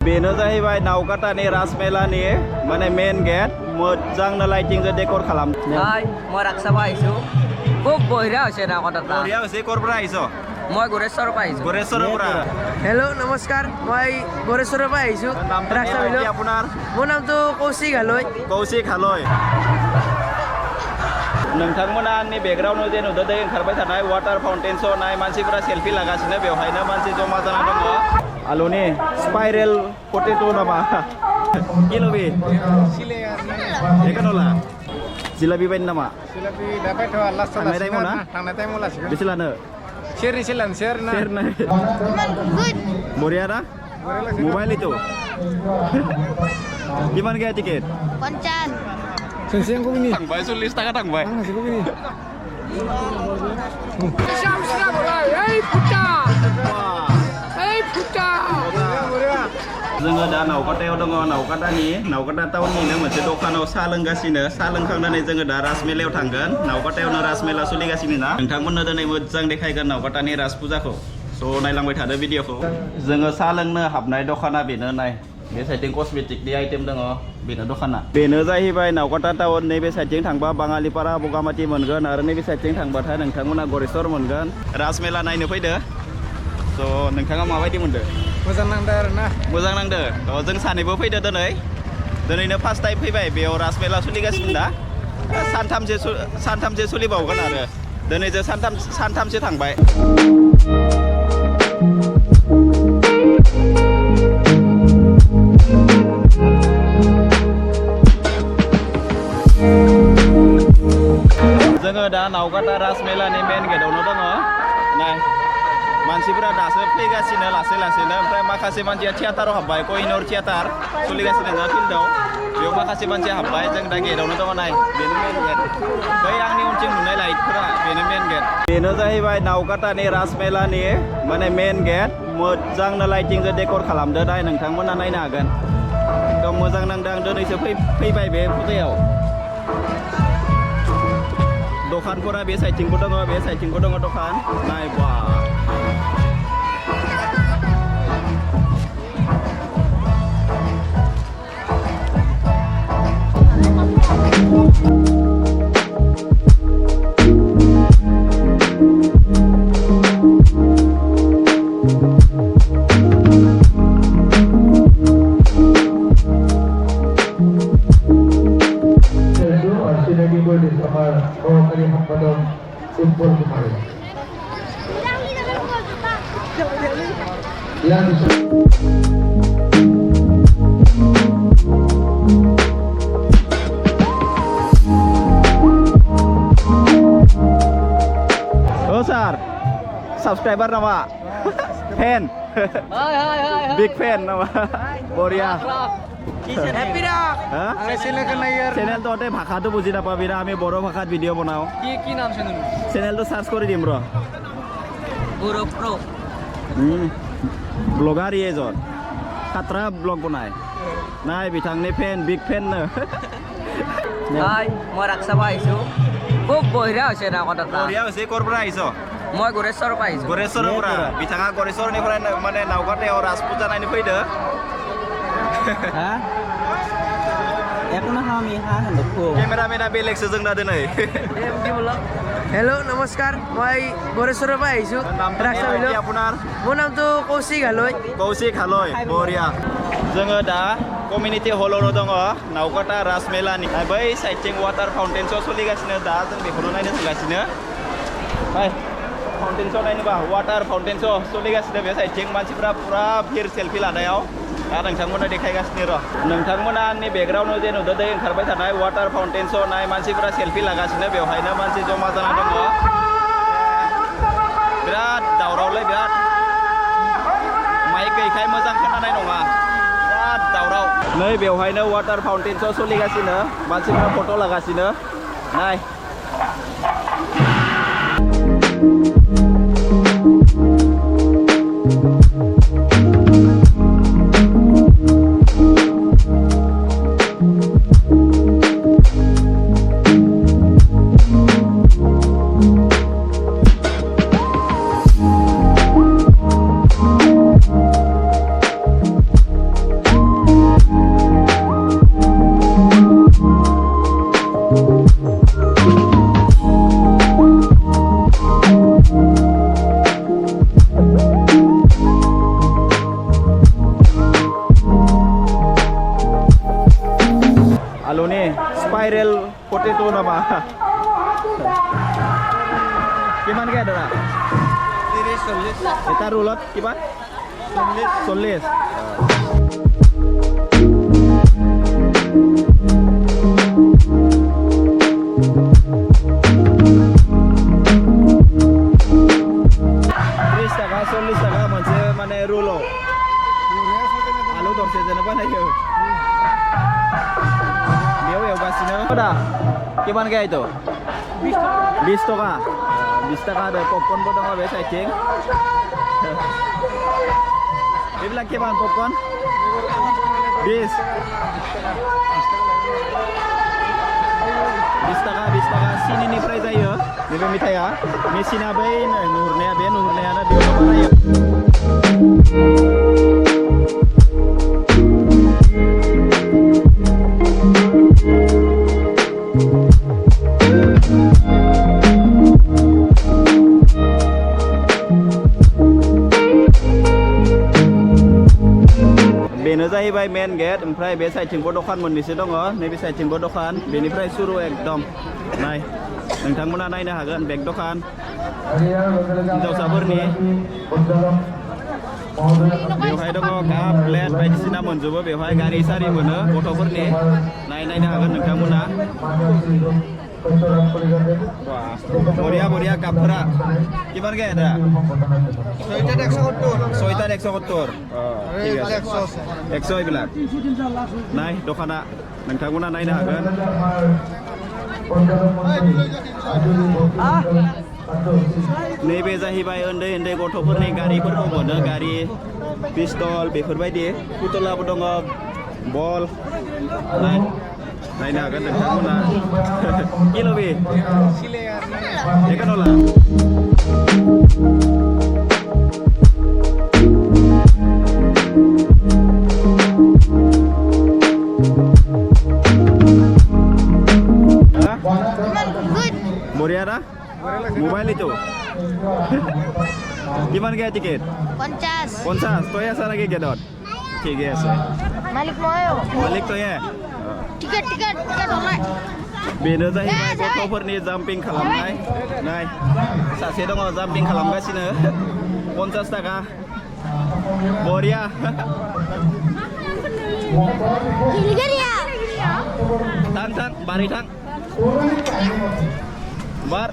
बेनो जाहैबाय नावकाटानि राजमेलानि माने मेन गेट मोजांनो लाइटिंजों डेकोर खालाम हाय মই ৰাক্সাবা আহিছো খুব বঢ়িয়া হৈছে নাওকাটাটা বঢ়িয়া হৈছে ক'ৰ পৰা আহিছ মই গৰেশ্বৰৰ পৰা আহিছো গৰেশ্বৰৰ পৰা হেল্ল' নমস্কাৰ মই গৰেশ্বৰৰ পৰা আহিছো ৰাক্সাবিলো আপোনাৰ মোৰ নামটো কৌশিক হালৈ नोंथांमोना आंनि बेकग्राउन्डआव जे नुदों दै ओंखारबाय थानाय वाटार फाउन्टेन श' नाय मानसिफोरा सेल्फि लागासिनो बेवहायनो मानसि जमा जाना दङ आलुनि स्पाइरेल पटेट' नामा কি লবি এখানে জিলাপি বাইন নামা জিলাপি দাবাইতো আল্লাহ थांनाय टाइमाव ना थांनाय टाइमाव लासिगोन बेसे लानो सेर ना सेरनै बरिया ना mobile itu gimana kayak tiket Koncan. Senseng kok ini थांबाय 40 थाखा थांबाय sih kok ini जोङो दा नावकाटायाव दङ नावकाटा टाउननिनो मोनसे दखानाव साहा लोंगासिनो साहा लोंखांनानै जोङो दा राजमेलायाव थांगोन नावकाटायावनो राजमेला सोलिगासिनो ना नोंथांमोननो दिनै मोजां देखायगोन नावकाटानि राज फुजाखौ स' नायलांबाय थादो भिडिअखौ जोङो साहा लोंनो हाबनाय दखाना बेनो नाय बे साइडथिं कस्मेटिकनि आइटेम दङ बेनो दखाना बेनो जाहैबाय नावकाटा टाउन नैबे साइडथिं थांबा बाङालिपारा बगामाथि मोनगोन आरो नैबे साइडथिं थांबाथाय नोंथांमोना गरेस्वर मोनगोन राजमेला नायनो फैदो स' नोंथाङा माबायदि मोनदो मोजां नांदो आरोना मोजां नांदो थ' जों सानैबो फैदो दिनैनो फार्स्ट टाइम फैबाय बेयाव राजमेला सोलिगासिनो दा सानथामसो सोलिबावगोन आरो दिनै जों सानथामसो थांबाय जोङो दा नावकाटा राजमेलानि मेन गेटआवनो दङ नाय मानसिफोरा दासो फैगासिनो लासैनो ओमफ्राय माखासे मानसिया थियाटाराव हाबबाय कहिनूर थियाटार सोलिगासिनो ना फिल्डआव बेयाव माखासे मानसि हाबबाय जों दा गेटआवनो दङ नाय बेनो मेन गेट बै आंनि उनथिं नुनाय लाइटफोरा बेनो मेन गेट बेनो जाहैबाय नावकाटानि राजमेलानि माने मेन गेट मोजांनो लाइटिंजों डेकोर खालामदो नाय नोंथांमोना नायनो हागोन एकदम मोजां नांदों आं दिनैसो फैबाय बे फुजायाव दखानफोरा बे साइडथिंबो दङ दखान नाय बा Oh sar, subscriber nama, fan, big fan nama, Korea. Happy ৰাখ চেনেল তো ভাষাটো বুজি নাপাবি না আমি বড় ভাষাত ভিডিঅ' বনাওঁ কি নাম চেনেল চেনেলটো চাৰ্চ কৰি দিম ৰ গৌৰৱ প্ৰ ব্লগাৰ এজন খাতৰা ব্লগ বনায় নাই বিথাংনি ফেন বিগ ফেনनो হাই মই ৰাক্সাবা আহিছো খুব বঢ়িয়া হৈছে নাওকাটাটা বঢ়িয়া হৈছে ক'ৰ পৰা আহিছ মই গৰেশ্বৰৰ পৰা আহিছো गरेশ্বৰৰ পৰা बिथाङा गरेশ্বरनिफ्राय माने नावकाटायाव राज फुजा नायनो फैदो केमेरामेना बेलेगसो जोंना दिनै হেল্ল' নমস্কাৰ মই গৰেশ্বৰৰ পৰা আহিছো ৰাক্সাবিলো আপোনাৰ মোৰ নামটো কৌশিক হালৈ बरिया जोङो दा कमिउनिटि हलावनो दङ नावकाटा राजमेलानि बै साइडथिं वाटार फाउन्टेन श' सोलिगासिनो दा जों बेखौनो नायनो थांगासिनो फाउन्टेन श' नायनोबा वाटार फाउन्टेन श' सोलिगासिनो बे साइडथिं मानसिफोरा पुरा भिर सेल्फि लानायाव दा नोंथांमोना देखायगासिनो र' नोंथांमोना आंनि बेकग्राउन्डआव जे नुदों दै ओंखारबाय थानाय वाटार फाउन्टेन श' नाय मानसिफोरा सेल्फि लागासिनो बेवहायनो मानसि जमा जाना दङ बिराद दावरावलै बिराद माइक गैखाय मोजां खोनानाय नङा बिराद दावराव नै बेवहायनो वाटार फाउन्टेन श' सोलिगासिनो मानसिफोरा फट' लागासिनो नाय Balu nih, spiral potato nama. Gimana kayak ada? Kita rulot, gimana? Solis. Solis taka mana rulo. Alu dorse jana apa nih? Dia ya basino. Udah. Gimana kayak itu? 20 toka. 20 taka ada popcorn bodong apa biasa ceng? Dia bilang gimana popcorn? 20 taka sini nih price ayo. Ini pemita ya. Mesin abain, nurnya ada di mana ya? Bener जाहैबाय main gate ओमफ्राय बे साइडथिंबो दखान मोननैसो दङ नैबे साइडथिंबो दखान बेनिफ्राय सुरु एकदम नाय नोंथांमोना नायनो हागोन बेग दखान हिनजावसाफोरनि बेवहाय दङ काप प्लेट बायदिसिना मोनजोबो बेवहाय गारि सारि मोनो गथ'फोरनि नायनो हागोन नोंथांमोना बरिया कापफोरा किमान के ada? Soitar 170. ঠিক আছে 100 এইবিলাক নাই দোকানা नोंथांमोना नायनो हागोन नैबे जाहैबाय उन्दै गथ'फोरनि गारिफोरखौ मोनो गारि पिस्तल बेफोरबायदि पुतलाबो दङ बल नायनो हागोन नोंथांमोना किल'बि एकानला Boria Mobile itu gimana kayak tiket? 50 तो ya sana kayak gedot ठीक है ऐसे Malik तो ya tiket online बेनो जाहैबाय गथ'फोरनि जाम्पिं खालामनाय नाय सासे दङ जाम्पिं खालामगासिनो 50 थाखा बरिया थां बारि थां बार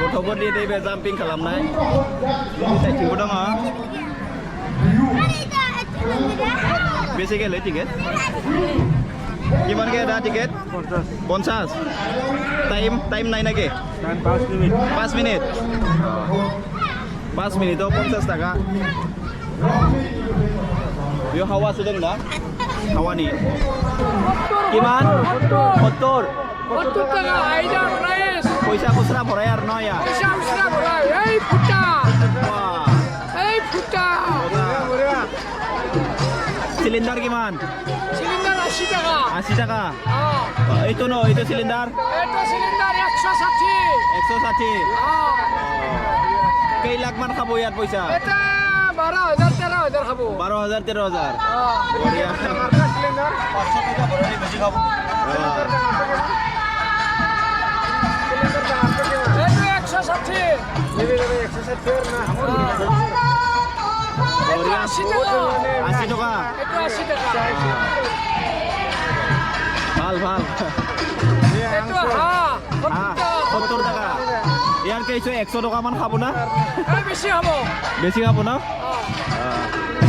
गथ'फोरनि नैबे जाम्पिं खालामनाय साइडथिंबो दङ बेसे गेले ticket gimana kayak ada tiket? 50 time naik lagi? 5 menit itu 50 taka yo hawa sedang dah hawa nih gimana? kotor taka aida price पैसा खुसरा भरायार न या पैसा खुसरा भराय এই ফুটা सिलिन्डर किमान सिलिन्डर 80 টাকা 80 টাকা এইটো ন এইটো সিলিন্ডার 160 কেই লাখ মান খাবো ইয়াত পয়সা এটা 12000 13,000 খাবো 12000 13,000 বঢ়িয়া সিলিন্ডার 500 টাকা ভরলে বেশি খাবো সিলিন্ডার 160 এই 160 না 80 টাকা ভাল সত্তৰ টাকা ইয়াৰ কেইছো 100 টাকা মান খাব না বেছি খাব না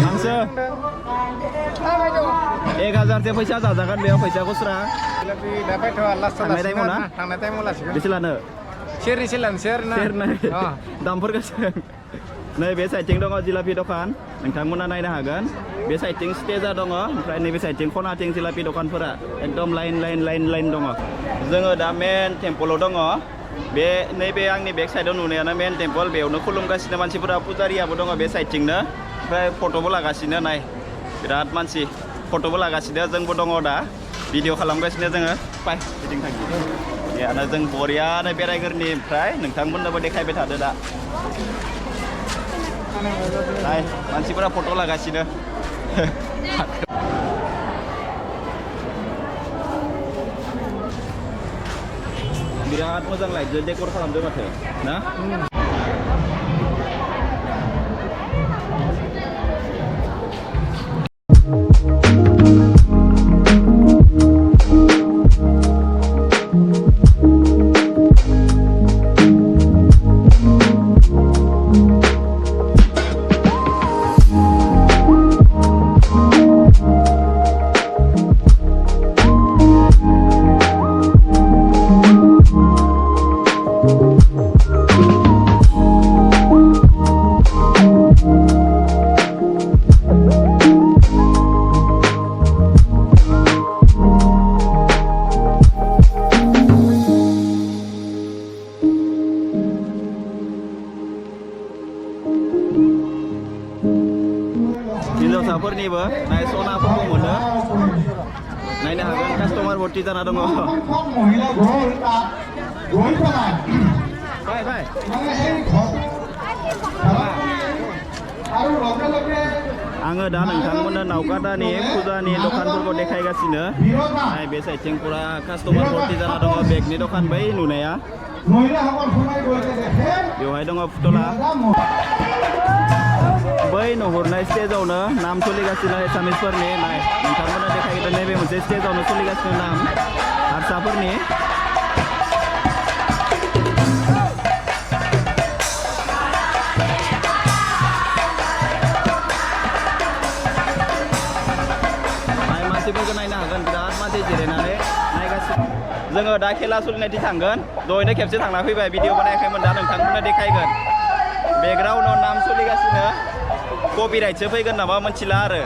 মাংস 1000 তে পয়সা जाजागोन बेयाव फैसा खुस्रा थांनाय टाइमाव ना बेसे लानो सेर दामफोरखौ सों नै बे साइडथिं दङ जिलापि दखान नोंथांमोना नायनो हागोन बे साइडथिं स्टेजा दङ ओमफ्राय नैबे साइडथिं खनाथिं जिलापि दखानफोरा एकदम लाइन दङ जोङो दा मेन टेम्पलाव दङ बे नैबे आंनि बेक साइडआव नुनायानो मेन टेम्पल बेयावनो खुलुमगासिनो मानसिफोरा पुजारियाबो दङ बे साइडथिंनो ओमफ्राय फट'बो लागासिनो नाय बिराद मानसि फट'बो लागासिनो जोंबो दङ दा भिडिअ खालामगासिनो जोङो फाय बिदिं थांनि यानो जों बरियानो बेरायगोरनि ओमफ्राय नोंथांमोननोबो देखायबाय थादो दा मानसिफोरा फट' लागासिनो बिराद मोजां लाइटजों डेक'र खालामदों माथो ना हिन्जावसाफोरनिबो नाय सनाफोरबो मोनो नायनो हागोन कास्टमार भर्ति जाना दङ फाय फाय आङो दा नोंथांमोननो नावकाटानि फुजानि दखानफोरखौ देखायगासिनो नाय बे साइडथिं पुरा कास्टमार भर्ति जाना दङ बेगनि दखान बै नुनाया बेवहाय दङ फुथला बै नुहुरनाय स्टेजावनो नाम सोलिगासिनो एसामिसफोरनि नाय नोंथांमोना देखायगोन नैबे मोनसे स्टेजावनो सोलिगासिनो नाम हारसाफोरनि नाय मानसिफोरखौ नायनो हागोन बिराद मानसि जिरायनानै नायगासिनो जोङो दा खेला सोलिनायथिं थांगोन दहायनो खेबसे थांना फैबाय भिडिअ बानायाखैमोन दा नोंथांमोननो देखायगोन बेकग्राउन्डआव नाम सोलिगासिनो कपिराइटसो फैगोन नामा मिथिला आरो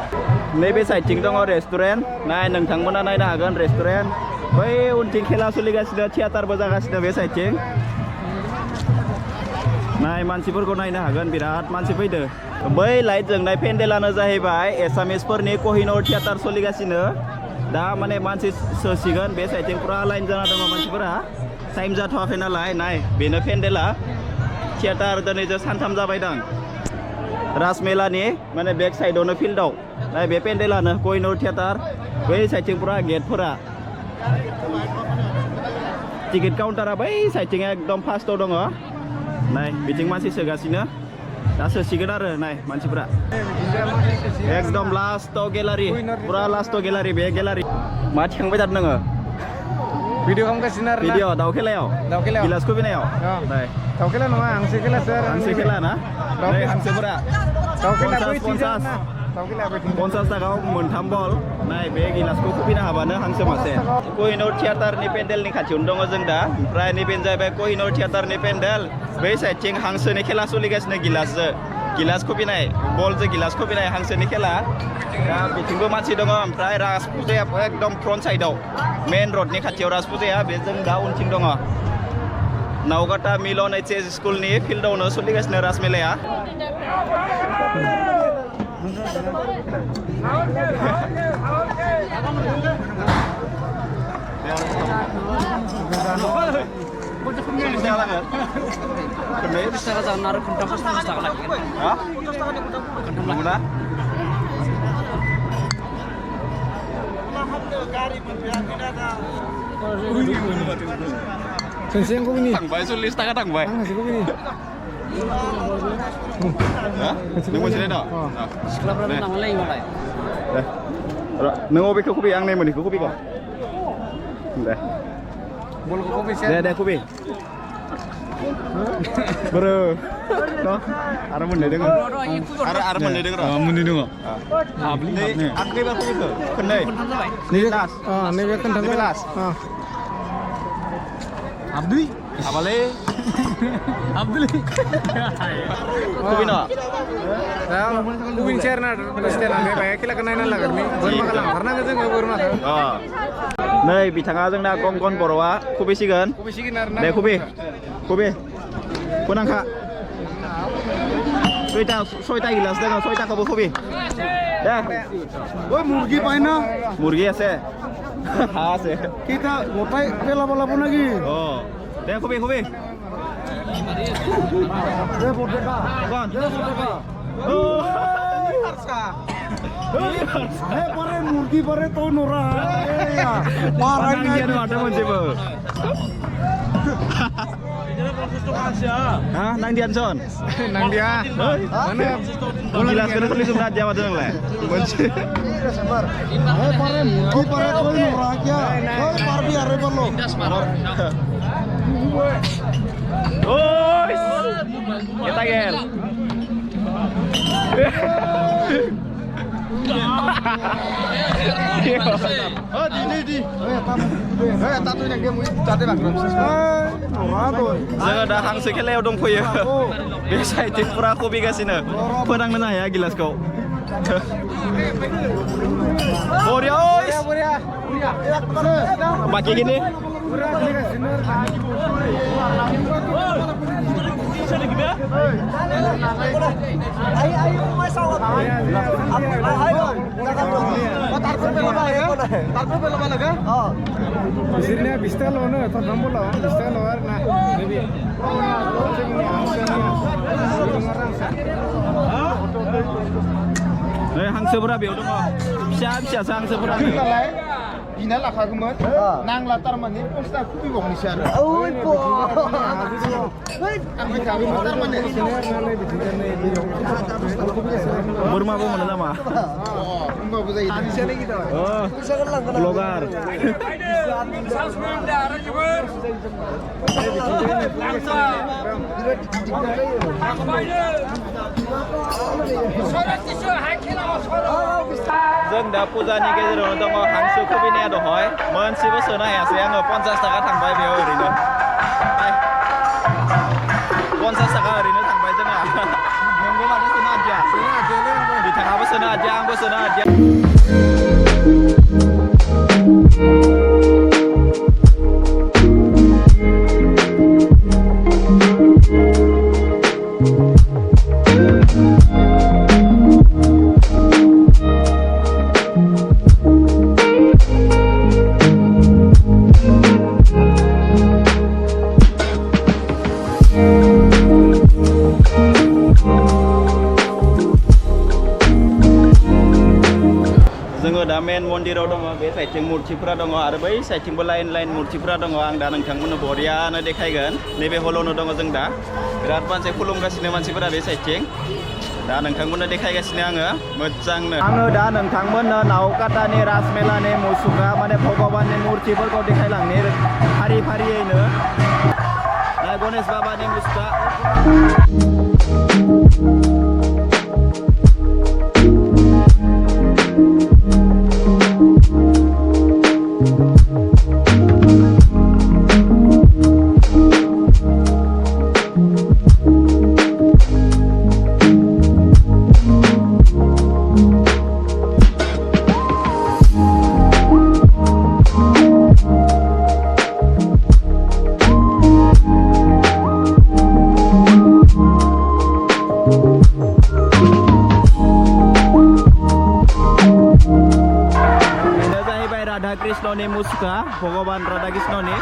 नैबे साइडथिं दङ रेस्टुरेन्ट नाय नोंथांमोना नायनो हागोन रेस्टुरेन्ट बै उनथिं खेला सोलिगासिनो थियाटारबो जागासिनो बे साइडथिं नाय मानसिफोरखौ नायनो हागोन बिराद मानसि फैदो बै लाइट जोंनाय पेन्डेलानो जाहैबाय एसामिसफोरनि कहिनूर थियाटार सोलिगासिनो दा माने मानसि सोसिगोन बे साइडथिं पुरा लाइन जाना दङ मानसिफोरा टाइम जाथ'वाखै नालाय नाय बेनो पेन्डेला थियाटार दिनैजों सानथाम जाबायदां राजमेलानि माने बेक साइडआवनो फिल्डआव नाय बे पेन्डेलानो कहिनूर थियाटार बै साइडथिं पुरा गेटफोरा टिकेट काउन्टारा बै साइडथिं एकदम फार्स्टआव दङ नाय बिथिं मानसि सोगासिनो दा सोसिगोन आरो नाय मानसिफोरा एकदम लास्टआव गेलारि पुरा लास्टआव गेलारि बे गेलारि मा थिखांबाय थादों नोङो भिडिअ खालामगासिनो आरो भिडिअ दाउ खेलायाव गिलास खुबिनायाव नाय दाउ खेला नङा हांसो खेला सर हांसो खेला ना नै हांसोफोरा दाउ खेला 50 थाखायाव मोनथाम बल नाय बे गिलासखौ खुबिनो हाबानो हांसो मासे कहिनूर थियाटारनि पेन्डेलनि खाथियावनो दङ जों दा ओमफ्राय नैबेनो जाहैबाय कहिनूर थियाटारनि पेन्डेल बै साइडथिं हांसोनि खेला सोलिगासिनो गिलासजों गिलास खुबिनाय बलजों गिलास खुबिनाय हांसोनि खेला दा बिथिंबो मानसि दङ ओमफ्राय राज फुजाया एकदम फ्रन्ट साइडआव मेन रडनि खाथियाव राज फुजाया बे जों दा उनथिं दङ नावकाटा मिलन एचएस स्कुलनि फिल्डआवनो सोलिगासिनो राजमेलाया Senseng kok ini? Tangbay, 40 taka tangbay. Ngasih kok ini? Hah? Nung mo sila no? Sekolah berapa nama lagi mulai? Nung obi ko kubi ang name ni ko kubi ko. Deh. Bol kok kopi sih? Deh kubi. Bro. No. Ara mun deh dengar. Ara mun deh dengar. Mun deh dengar. Abli. Abli ba kubi ko? Kenai. Ni kelas. Ni kan tanggal kelas. Abdi. Abale. Abdul. Kubi no. Kubin share na pasti nanti banyak kita kenainan lah kami. Bukan makalah karena kita nggak baru makan. Nei bicara जोंना गंगन बर'आ खुबैसिगोन दे खुबि फोनांखा सयता गिलास दङ सयताखौबो खुबि दे ওই মুরগি পায় না মুরগি আছে হাঁহ আছে kita গোটাই পেলাব লাগব নাকি অ দে খুবি দে পড়কা গন ও হারসা পরে মুরগি পরে তো Nora parang dia ada macam Hah, nang dian son. Nang dia. Mana? Gilas kena tulis sunat Jawa tuh le. Oh, kita gel. Oh, di. Tatu yang game cate background. Jangan dah hang sekeleu dong puyo. Biasa itu pura kopi kasih Penang mana ya gilas kau. Boria, ois. Bagi gini. Bisirnya bistel loh, atau nombor loh, bistel loh, nah, lebih. Hang seberapa ya udah Siap hang seberapa. Bina lah kaguman, nang latar mana pun sudah kupi bong nisar. Oh, po. Ang kagu latar mana? Burma apa mana nama? Oh, enggak bisa itu. Oh, vlogger. Dân đã puja ni cái rồi tao hàng số của bên này đồ hỏi, mình chỉ có số này à, sẽ ngồi 50 taka thằng bay về rồi nữa. Đây, 50 taka rồi nữa thằng bay chứ nào? Mình có mà số nào chưa? Đi thằng nào số nào chưa? Không có số nào chưa? Damen mondirau dong, be saicing murcifra dong, ada bai saicing lain murcifra dong, ang da nangtangmono boria na dekhaigan, nebe holono dong जों दा बिराद मानसि खुलुमगासिनो मानसिफोरा बे साइडथिं दा नोंथांमोननो देखायगासिनो आङो मोजांनो आङो दा नोंथांमोननो नावकाटानि राजमेलानि मुसुखा माने भगबाननि मुर्तिफोरखौ देखायलांनि फारि-फारियैनो दा गणेश बाबानि मुसुखा Radha Krishnani musuka, Bhagavan Radha Krishnani.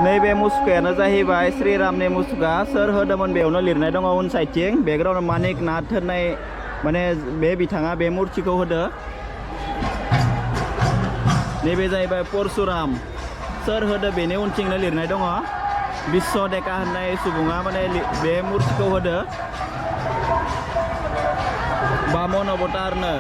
Nebe musukanya जाहैबाय Sri Ramni musuka, सोर होदोंमोन बेयावनो लिरनाय दङ उन साइडथिं बेकग्राउन्डआव मानिक नाथ होननाय माने बे बिथाङा बे मुर्तिखौ होदो नैबे जाहैबाय परशुराम सोर होदो बेनि उनथिंनो लिरनाय दङ बिश्व डेका होननाय सुबुङा माने बे मुर्तिखौ होदो बामन अवतारनो